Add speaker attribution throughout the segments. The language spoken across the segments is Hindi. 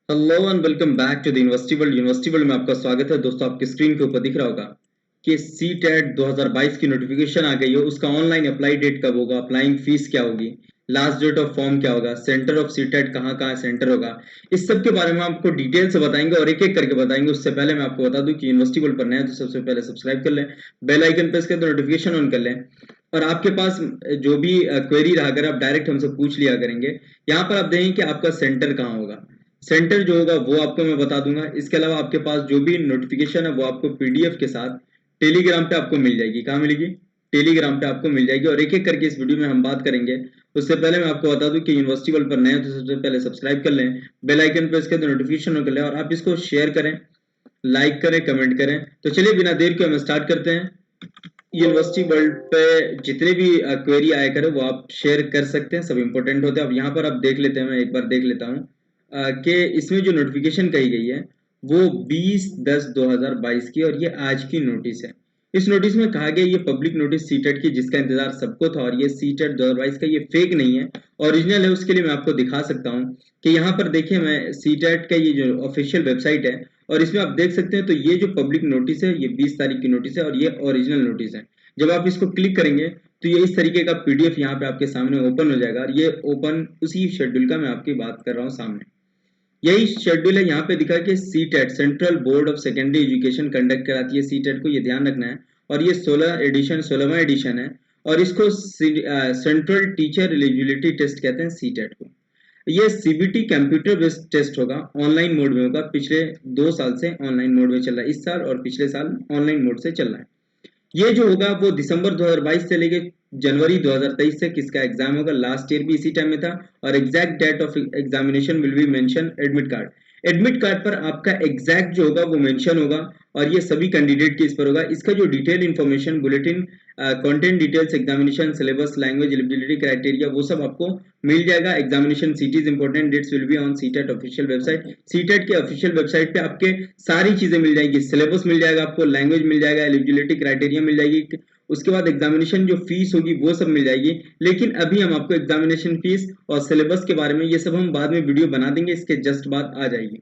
Speaker 1: Hello and welcome back to the university world में आपका स्वागत है। दोस्तों, आपकी स्क्रीन के ऊपर दिख रहा होगा कि सी टेट 2022 की नोटिफिकेशन आ गई है। उसका ऑनलाइन अप्लाई डेट कब होगा, अप्लाइंग फीस क्या होगी, लास्ट डेट ऑफ फॉर्म क्या होगा, सेंटर ऑफ सी टेट कहाँ कहाँ सेंटर होगा, इस सब के बारे में आपको डिटेल से बताएंगे और एक एक करके बताएंगे। उससे पहले मैं आपको बता दूं कि यूनिवर्सिटी वर्ल्ड पर नया तो सबसे पहले सब्सक्राइब कर लें, बेल आइकन प्रेस कर दो, नोटिफिकेशन ऑन कर लें और आपके पास जो भी क्वेरी रहा अगर आप डायरेक्ट हमसे पूछ लिया करेंगे। यहाँ पर आप देखेंगे कि आपका सेंटर कहाँ होगा। सेंटर जो होगा वो आपको मैं बता दूंगा। इसके अलावा आपके पास जो भी नोटिफिकेशन है वो आपको पीडीएफ के साथ टेलीग्राम पे आपको मिल जाएगी। कहाँ मिलेगी? टेलीग्राम पे आपको मिल जाएगी और एक एक करके इस वीडियो में हम बात करेंगे। उससे पहले मैं आपको बता दूं कि यूनिवर्सिटी वर्ल्ड पर नए हो तो सबसे पहले सब्सक्राइब कर लें, बेल आइकन प्रेस कर दें, नोटिफिकेशन कर लें और आप इसको शेयर करें, लाइक करें, कमेंट करें। तो चलिए बिना देर के हम स्टार्ट करते हैं। यूनिवर्सिटी वर्ल्ड पे जितने भी क्वेरी आया करे वो आप शेयर कर सकते हैं, सब इंपॉर्टेंट होते हैं। अब यहाँ पर आप देख लेते हैं, मैं एक बार देख लेता हूँ कि इसमें जो नोटिफिकेशन कही गई है वो 20/10/2022 की और ये आज की नोटिस है। इस नोटिस में कहा गया ये पब्लिक नोटिस सीटेट की जिसका इंतजार सबको था और ये सीटेट 2022 का ये फेक नहीं है, ओरिजिनल है। उसके लिए मैं आपको दिखा सकता हूँ कि यहाँ पर देखिए, मैं सीटेट का ये जो ऑफिशियल वेबसाइट है और इसमें आप देख सकते हैं तो ये जो पब्लिक नोटिस है ये 20 तारीख की नोटिस है और ये ओरिजिनल नोटिस है। जब आप इसको क्लिक करेंगे तो ये इस तरीके का पीडीएफ यहाँ पे आपके सामने ओपन हो जाएगा और ये ओपन उसी शेड्यूल का मैं आपकी बात कर रहा हूँ सामने। यही शेड्यूल है। यहाँ पे दिखा कि CTET central board of secondary education conduct कराती है सी टेट को, ये ध्यान रखना है। और ये 16वां एडिशन है और इसको सेंट्रल टीचर एलिजिबिलिटी टेस्ट कहते हैं सी टेट को। ये सीबीटी कंप्यूटर बेस्ड टेस्ट होगा, ऑनलाइन मोड में होगा। पिछले 2 साल से ऑनलाइन मोड में चल रहा है, इस साल और पिछले साल ऑनलाइन मोड से चल रहा है। ये जो होगा वो दिसंबर 2022 से लेके जनवरी 2023 तक इसका एग्जाम होगा। लास्ट ईयर भी इसी टाइम में था और exact date of examination will be mention admit card. Admit card पर आपका एग्जैक्ट जो होगा वो मेंशन होगा और ये सभी कैंडिडेट के इस पर होगा। इसका जो detail information, bulletin, content details, examination syllabus, language eligibility criteria वो सब आपको मिल जाएगा। Examination cities, important dates will be on CTET official website. CTET के ऑफिशियल वेबसाइट पे आपके सारी चीजें मिल जाएंगी। सिलेबस मिल जाएगा आपको, लैंग्वेज मिल जाएगा, एलिजिबिलिटी क्राइटेरिया मिल जाएगी, उसके बाद एग्जामिनेशन जो फीस होगी वो सब मिल जाएगी। लेकिन अभी हम आपको एग्जामिनेशन फीस और सिलेबस के बारे में ये सब हम बाद में वीडियो बना देंगे, इसके जस्ट बाद आ जाएगी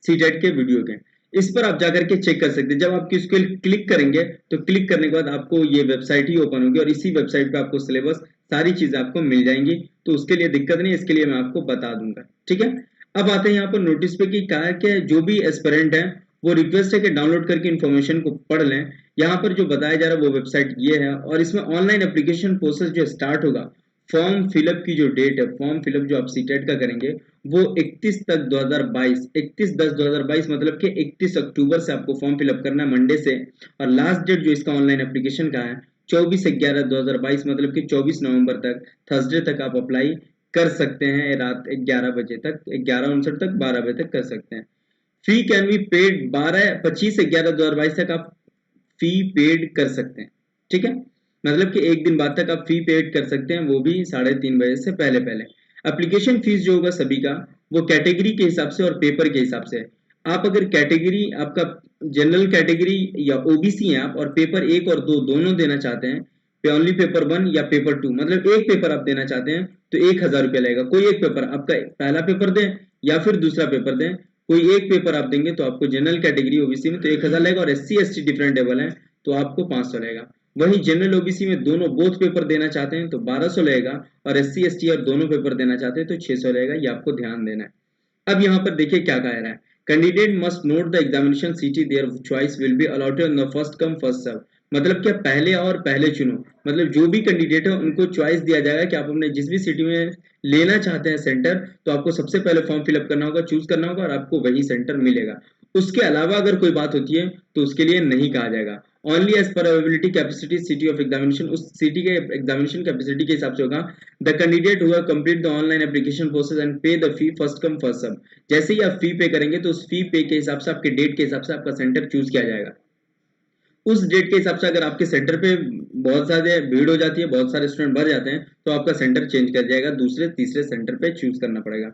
Speaker 1: सीटेट के वीडियो के। इस पर आप जाकर के चेक कर सकते हैं। जब आप इसको क्लिक करेंगे तो क्लिक करने के बाद आपको ये वेबसाइट ही ओपन होगी और इसी वेबसाइट पे आपको सिलेबस सारी चीजें आपको मिल जाएंगी। तो उसके लिए दिक्कत नहीं, इसके लिए मैं आपको बता दूंगा। ठीक है, अब आते हैं यहाँ पर नोटिस पे कि कहा है कि जो भी एस्पिरेंट है वो रिक्वेस्ट है कि डाउनलोड करके इन्फॉर्मेशन को पढ़ लें। यहाँ पर जो बताया जा रहा है वो वेबसाइट ये है और इसमें ऑनलाइन एप्लीकेशन प्रोसेस जो स्टार्ट होगा, फॉर्म फिलअप की जो डेट है, फॉर्म फिलअप जो आप सीटेट का करेंगे वो 31 तक 2022, 31/10/2022 मतलब कि 31 अक्टूबर से आपको फॉर्म फिलअप करना है, मंडे से। और लास्ट डेट जो इसका ऑनलाइन एप्लीकेशन का है 24/11/2022 मतलब कि 24 नवंबर तक, थर्सडे तक आप अप्लाई कर सकते हैं। रात 11 बजे तक, 11:59 तक, 12 बजे तक कर सकते हैं। फी कैन बी पेड 25/11/2022 तक आप फी पेड कर सकते हैं। ठीक है, मतलब कि एक दिन बाद तक आप फी पेड कर सकते हैं, वो भी 3:30 बजे से पहले पहले। एप्लीकेशन फीस जो होगा सभी का वो कैटेगरी के हिसाब से और पेपर के हिसाब से। आप अगर कैटेगरी आपका जनरल कैटेगरी या ओबीसी है आप और पेपर 1 और 2 दोनों देना चाहते हैं, ओनली पेपर 1 या पेपर 2 मतलब एक पेपर आप देना चाहते हैं तो 1,000 रुपया लगेगा। कोई एक पेपर आपका पहला पेपर दें या फिर दूसरा पेपर दें, कोई एक पेपर आप देंगे तो आपको जनरल कैटेगरी ओबीसी में तो 1,000 लगेगा और एससी एसटी डिफरेंट लेवल है तो आपको 500 लगेगा। वहीं जनरल ओबीसी में दोनों बोथ पेपर देना चाहते हैं तो 1200 लगेगा और एससी एसटी और दोनों पेपर देना चाहते हैं तो 600 लगेगा। ये आपको ध्यान देना है। अब यहाँ पर देखिए क्या कह रहा है, candidate must note the examination city their choice will be allotted on the first come first serve. मतलब क्या पहले और पहले चुनो, मतलब जो भी कैंडिडेट है उनको चॉइस दिया जाएगा कि आप अपने जिस भी सिटी में लेना चाहते हैं सेंटर तो आपको सबसे पहले फॉर्म फिलअप करना होगा, चूज करना होगा और आपको वही सेंटर मिलेगा। उसके अलावा अगर कोई बात होती है तो उसके लिए नहीं कहा जाएगा। ओनली एज पर availability capacity city of examination, उस सिटी के एग्जामिनेशन कैपेसिटी के हिसाब से होगा। The candidate who complete the online application process and pay the fee first come first serve. जैसे ही आप फी पे करेंगे तो उस फी पे के हिसाब से आपके डेट के हिसाब से आपका सेंटर चूज किया जाएगा। उस डेट के हिसाब से अगर आपके सेंटर पे बहुत ज्यादा भीड़ हो जाती है, बहुत सारे स्टूडेंट भर जाते हैं तो आपका सेंटर चेंज कर जाएगा, दूसरे तीसरे सेंटर पे चूज करना पड़ेगा।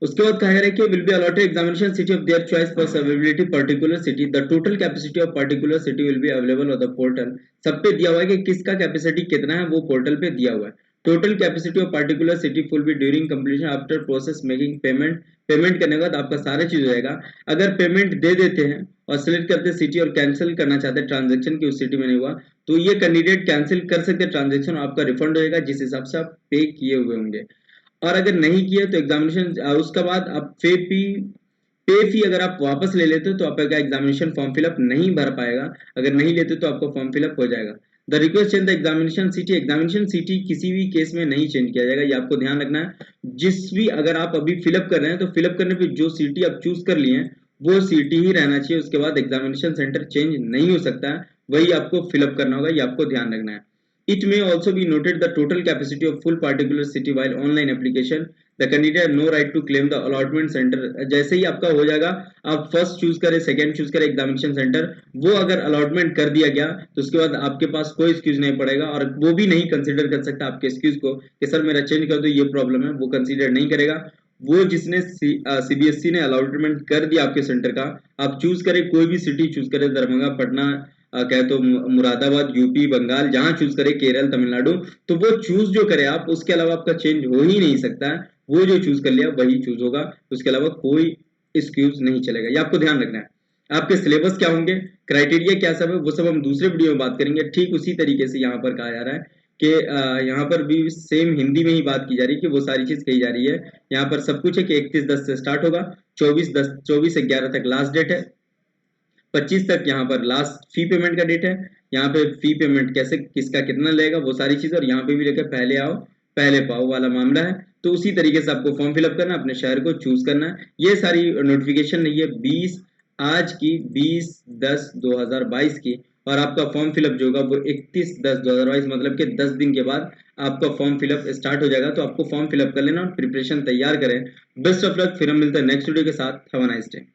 Speaker 1: उसके बाद कहा जा रहा है कि will be allotted examination city of their choice for availability particular city, the total capacity of particular city will be available on the portal. सब पे दिया हुआ है कि किसका कैपेसिटी कितना है, वो पोर्टल पे दिया हुआ है। Total capacity of particular city full be during completion after process making payment. Payment करने के बाद आपका सारा चीज हो जाएगा। अगर पेमेंट दे देते हैं और सेलेक्ट करते सिटी और कैंसिल करना चाहते हैं ट्रांजेक्शन की उस सिटी में नहीं हुआ, तो ये कैंडिडेट कैंसिल कर सकते हैं ट्रांजेक्शन, आपका रिफंड होएगा जिस हिसाब से आप पे किए हुए होंगे। और अगर नहीं किए तो एग्जामिनेशन उसके बाद आप पे फी अगर आप वापस ले लेते हो तो आपका एग्जामिनेशन फॉर्म फिलअप नहीं भर पाएगा। अगर नहीं लेते तो आपका फॉर्म फिलअप हो जाएगा। The request change the examination city किसी भी केस में नहीं चेंज किया जाएगा, ये आपको ध्यान रखना है। जिस भी अगर आप अभी फिलअप कर रहे हैं तो फिलअप करने पे जो सिटी आप चूज कर लिए हैं वो सिटी ही रहना चाहिए, उसके बाद एग्जामिनेशन सेंटर चेंज नहीं हो सकता है, वही आपको फिलअप करना होगा, ये आपको ध्यान रखना है। It may also be noted the total capacity of full particular city while online application. The candidate have no right to claim the allotment center. जैसे ही आपका हो जाएगा, आप फर्स्ट चूज करें सेकंड चूज करें एग्जामिनेशन सेंटर, वो अगर अलॉटमेंट कर दिया गया तो उसके बाद आपके पास कोई एक्सक्यूज नहीं पड़ेगा और वो भी नहीं कंसीडर कर सकता आपके एक्सक्यूज को कि सर मेरा चेंज कर दो ये प्रॉब्लम है, वो कंसीडर नहीं करेगा। वो जिसने सीबीएसई ने अलॉटमेंट कर दिया आपके सेंटर का, आप चूज करें कोई भी सिटी चूज करें, दरभंगा, पटना, कहे तो मुरादाबाद, यूपी, बंगाल, जहां चूज करे, केरल, तमिलनाडु, तो वो चूज जो करे आप, उसके अलावा आपका चेंज हो ही नहीं सकता है। वो जो चूज कर लिया वही चूज होगा, उसके अलावा कोई एक्सक्यूज नहीं चलेगा, ये आपको ध्यान रखना है। आपके सिलेबस क्या होंगे, क्राइटेरिया क्या सब है, वो सब हम दूसरे वीडियो में बात करेंगे। ठीक उसी तरीके से यहाँ पर कहा जा रहा है कि यहाँ पर भी सेम हिंदी में ही बात की जा रही है कि वो सारी चीज कही जा रही है। यहाँ पर सब कुछ है कि 31/10 से स्टार्ट होगा, 24/11 तक लास्ट डेट है, 25 तक यहाँ पर लास्ट फी पेमेंट का डेट है। यहाँ पे फी पेमेंट कैसे किसका कितना लेगा वो सारी चीज, और यहाँ पे भी लेकर पहले आओ पहले पाओ वाला मामला है। तो उसी तरीके से आपको फॉर्म फिलअप करना है, अपने शहर को चूज करना है। ये सारी नोटिफिकेशन नहीं है 20 आज की 20/10/2022 की, और आपका फॉर्म फिलअप जो होगा वो 31/10/2022 मतलब कि 10 दिन के बाद आपका फॉर्म फिलअप स्टार्ट हो जाएगा। तो आपको फॉर्म फिलअप कर लेना और प्रिपरेशन तैयार करें। बेस्ट ऑफ लक, फिर हम मिलते हैं नेक्स्ट वीडियो के साथ। Have a nice day.